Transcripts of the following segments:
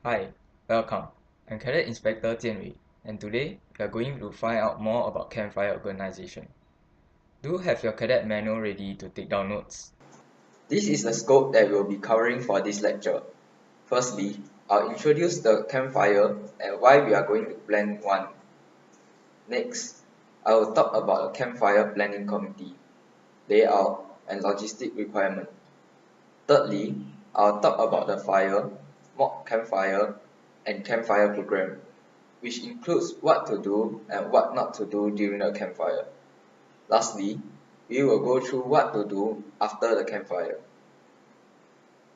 Hi, welcome. I'm Cadet Inspector Jianwei, and today we are going to find out more about Campfire Organization. Do have your cadet manual ready to take down notes. This is the scope that we'll be covering for this lecture. Firstly, I'll introduce the campfire and why we are going to plan one. Next, I will talk about the campfire planning committee, layout, and logistic requirement. Thirdly, I'll talk about the fire, mock campfire, and campfire program, which includes what to do and what not to do during the campfire. Lastly, we will go through what to do after the campfire.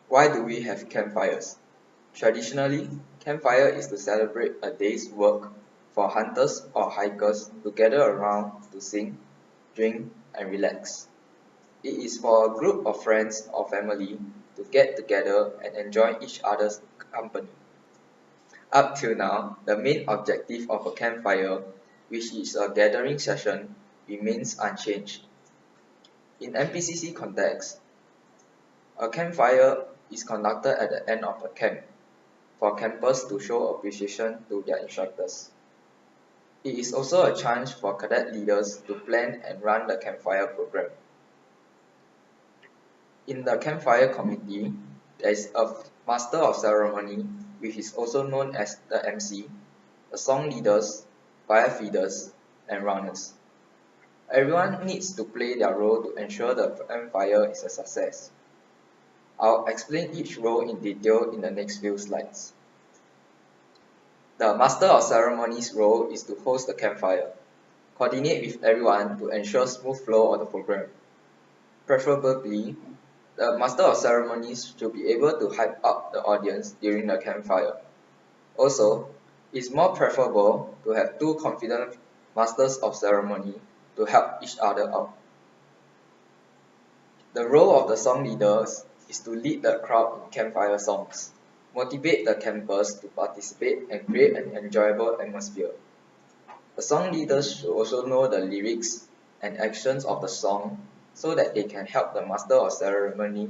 Why do we have campfires? Traditionally, campfire is to celebrate a day's work for hunters or hikers to gather around to sing, drink, and relax. It is for a group of friends or family to get together and enjoy each other's company. Up till now, the main objective of a campfire, which is a gathering session, remains unchanged. In NPCC context, a campfire is conducted at the end of the camp for campers to show appreciation to their instructors. It is also a chance for cadet leaders to plan and run the campfire program. In the campfire committee, there is a master of ceremony, which is also known as the MC, the song leaders, fire feeders, and runners. Everyone needs to play their role to ensure the campfire is a success. I'll explain each role in detail in the next few slides. The Master of Ceremonies role is to host the campfire, coordinate with everyone to ensure smooth flow of the program. Preferably, the Master of Ceremonies should be able to hype up the audience during the campfire. Also, it's more preferable to have two confident Masters of Ceremony to help each other out. The role of the song leaders is to lead the crowd in campfire songs, motivate the campers to participate and create an enjoyable atmosphere. The song leaders should also know the lyrics and actions of the song so that they can help the master of ceremony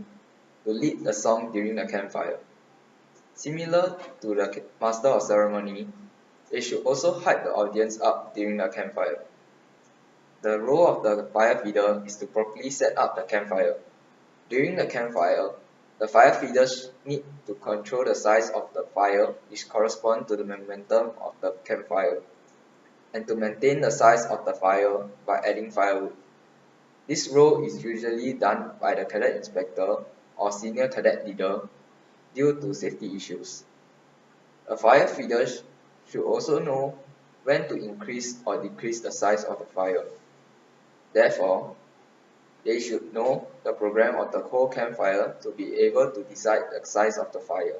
to lead the song during the campfire. Similar to the master of ceremony, they should also hype the audience up during the campfire. The role of the fire feeder is to properly set up the campfire. During the campfire, the fire feeders need to control the size of the fire which corresponds to the momentum of the campfire, and to maintain the size of the fire by adding firewood. This role is usually done by the cadet inspector or senior cadet leader due to safety issues. A fire feeder should also know when to increase or decrease the size of the fire. Therefore, they should know the program of the whole campfire to be able to decide the size of the fire.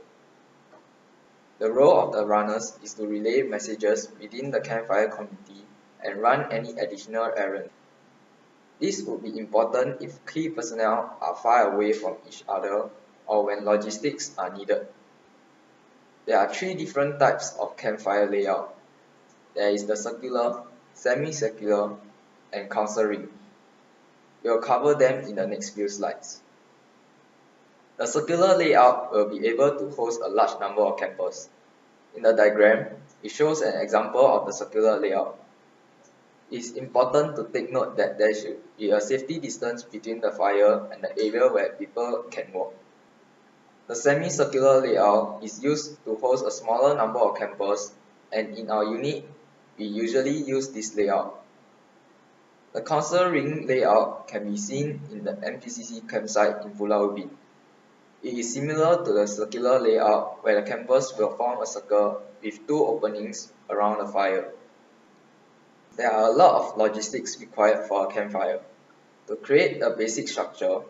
The role of the runners is to relay messages within the campfire committee and run any additional errands. This would be important if key personnel are far away from each other or when logistics are needed. There are three different types of campfire layout. There is the circular, semicircular, and council ring. We will cover them in the next few slides. The circular layout will be able to host a large number of campers. In the diagram, it shows an example of the circular layout. It is important to take note that there should be a safety distance between the fire and the area where people can walk. The semicircular layout is used to host a smaller number of campers, and in our unit, we usually use this layout. The council ring layout can be seen in the NPCC campsite in Pulau Ubin. It is similar to the circular layout where the campers will form a circle with two openings around the fire. There are a lot of logistics required for a campfire. To create a basic structure,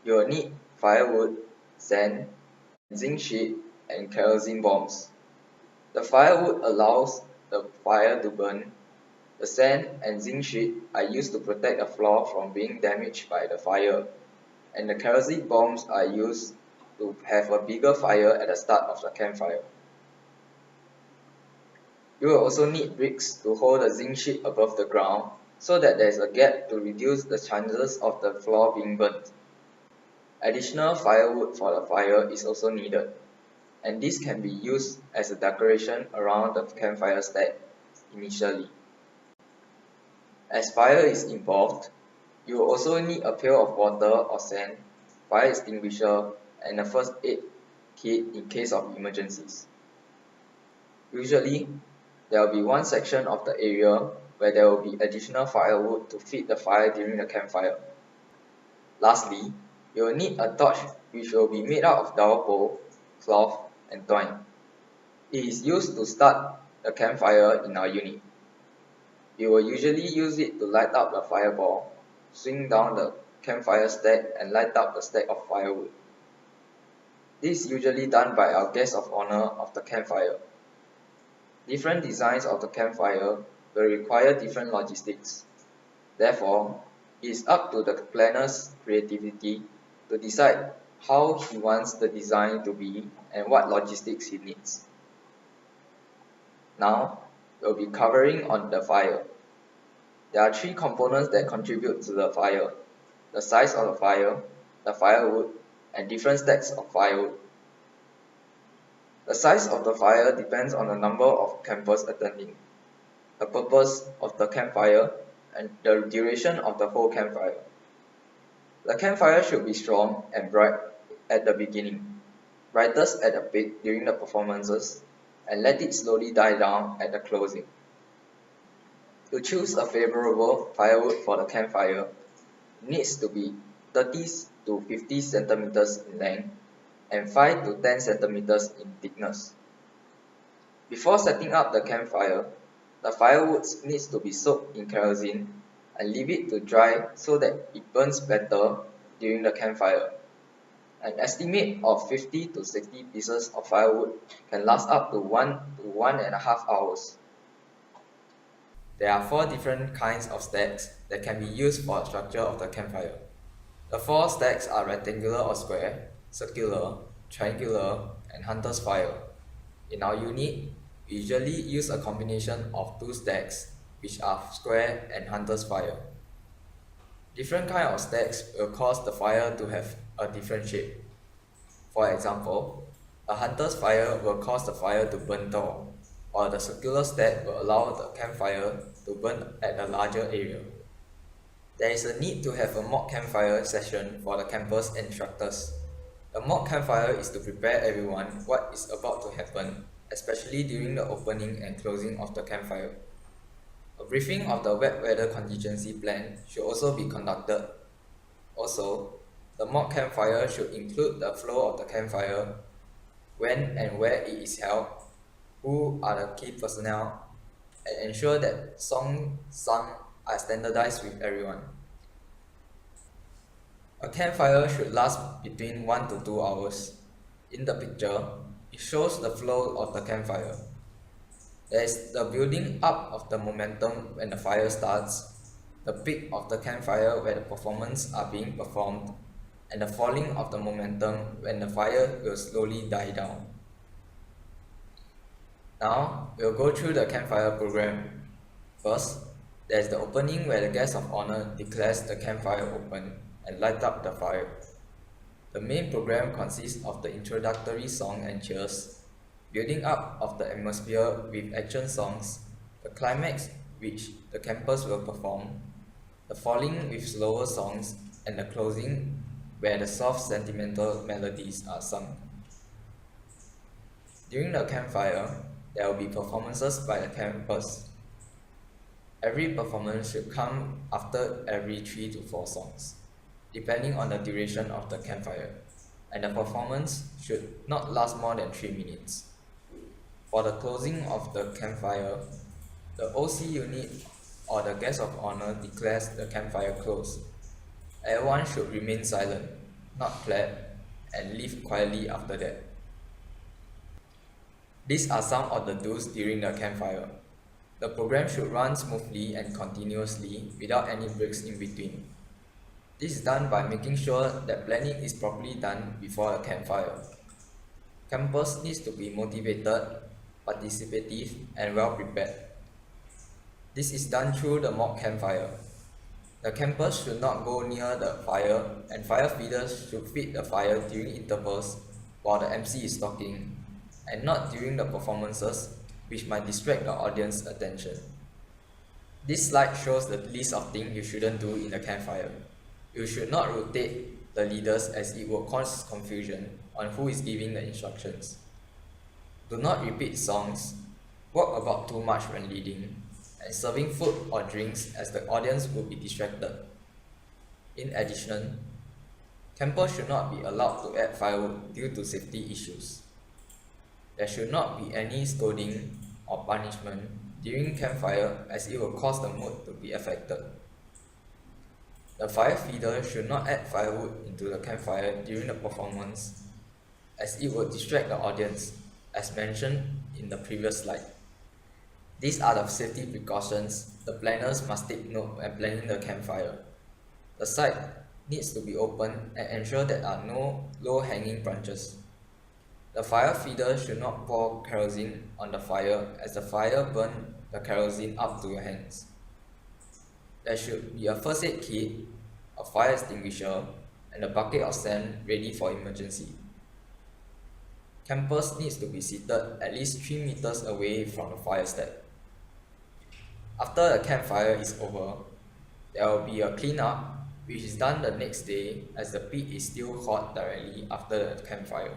you will need firewood, sand, zinc sheet, and kerosene bombs. The firewood allows the fire to burn. The sand and zinc sheet are used to protect the floor from being damaged by the fire, and the kerosene bombs are used to have a bigger fire at the start of the campfire. You will also need bricks to hold the zinc sheet above the ground so that there is a gap to reduce the chances of the floor being burnt. Additional firewood for the fire is also needed. and this can be used as a decoration around the campfire stack initially. As fire is involved, you will also need a pail of water or sand, fire extinguisher, and a first aid kit in case of emergencies. Usually, there will be one section of the area where there will be additional firewood to feed the fire during the campfire. Lastly, you will need a torch which will be made out of dowel pole, cloth, and twine. It is used to start the campfire in our unit. We will usually use it to light up the fireball, swing down the campfire stack, and light up the stack of firewood. This is usually done by our guest of honor of the campfire. Different designs of the campfire will require different logistics. Therefore, it is up to the planner's creativity to decide how he wants the design to be and what logistics he needs. Now, we'll be covering on the fire. There are three components that contribute to the fire: the size of the firewood, and different stacks of firewood. The size of the fire depends on the number of campers attending, the purpose of the campfire, and the duration of the whole campfire. The campfire should be strong and bright at the beginning, brightest at the peak during the performances, and let it slowly die down at the closing. To choose a favorable firewood for the campfire, it needs to be 30 to 50 centimeters in length and 5 to 10 centimeters in thickness. Before setting up the campfire, the firewood needs to be soaked in kerosene and leave it to dry so that it burns better during the campfire. An estimate of 50 to 60 pieces of firewood can last up to 1 to 1.5 hours. There are 4 different kinds of stacks that can be used for the structure of the campfire. The 4 stacks are rectangular or square, circular, triangular, and hunter's fire. In our unit, we usually use a combination of 2 stacks, which are square and hunter's fire. Different kinds of stacks will cause the fire to have a different shape. For example, a hunter's fire will cause the fire to burn tall, while the circular stack will allow the campfire to burn at a larger area. There is a need to have a mock campfire session for the campers and instructors. A mock campfire is to prepare everyone what is about to happen, especially during the opening and closing of the campfire. A briefing of the wet weather contingency plan should also be conducted. Also, the mock campfire should include the flow of the campfire, when and where it is held, who are the key personnel, and ensure that songs sung are standardized with everyone. A campfire should last between 1 to 2 hours. In the picture, it shows the flow of the campfire. There is the building up of the momentum when the fire starts, the peak of the campfire where the performances are being performed, and the falling of the momentum when the fire will slowly die down. Now, we'll go through the campfire program. First, there is the opening where the guest of honor declares the campfire open and light up the fire. The main program consists of the introductory song and cheers, building up of the atmosphere with action songs, the climax which the campers will perform, the falling with slower songs, and the closing where the soft sentimental melodies are sung. During the campfire, there will be performances by the campers. Every performance should come after every 3 to 4 songs, depending on the duration of the campfire, and the performance should not last more than 3 minutes. For the closing of the campfire, the OC unit or the guest of honor declares the campfire closed. Everyone should remain silent, not clap, and leave quietly after that. These are some of the do's during the campfire. The program should run smoothly and continuously without any breaks in between. This is done by making sure that planning is properly done before the campfire. Campers need to be motivated, participative, and well prepared. This is done through the mock campfire. The campers should not go near the fire, and fire feeders should feed the fire during intervals while the MC is talking. and not during the performances, which might distract the audience's attention. This slide shows the list of things you shouldn't do in a campfire. You should not rotate the leaders as it will cause confusion on who is giving the instructions. Do not repeat songs, walk about too much when leading, and serving food or drinks as the audience will be distracted. In addition, campers should not be allowed to add firewood due to safety issues. There should not be any scolding or punishment during campfire as it will cause the mood to be affected. The fire feeder should not add firewood into the campfire during the performance as it will distract the audience, as mentioned in the previous slide. These are the safety precautions the planners must take note when planning the campfire. The site needs to be open and ensure there are no low-hanging branches. The fire feeder should not pour kerosene on the fire as the fire burns the kerosene up to your hands. There should be a first aid kit, a fire extinguisher, and a bucket of sand ready for emergency. Campers need to be seated at least 3 meters away from the fire step. After the campfire is over, there will be a cleanup which is done the next day as the pit is still hot directly after the campfire.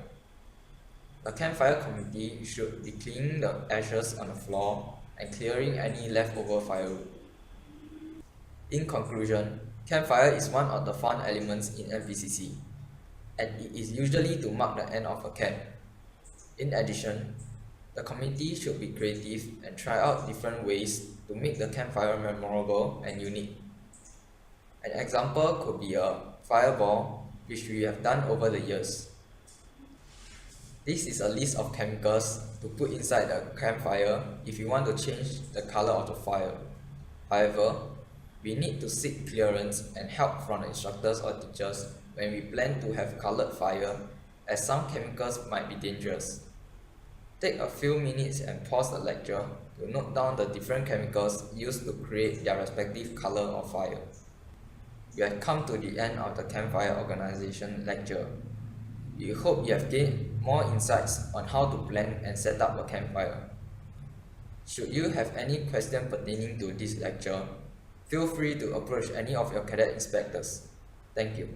The campfire committee should be cleaning the ashes on the floor and clearing any leftover firewood. In conclusion, campfire is one of the fun elements in NPCC, and it is usually to mark the end of a camp. In addition, the committee should be creative and try out different ways to make the campfire memorable and unique. An example could be a fireball, which we have done over the years. This is a list of chemicals to put inside the campfire if you want to change the color of the fire. However, we need to seek clearance and help from the instructors or teachers when we plan to have colored fire, as some chemicals might be dangerous. Take a few minutes and pause the lecture to note down the different chemicals used to create their respective color of fire. We have come to the end of the Campfire Organization lecture. We hope you have gained more insights on how to plan and set up a campfire. Should you have any question pertaining to this lecture, feel free to approach any of your cadet inspectors. Thank you.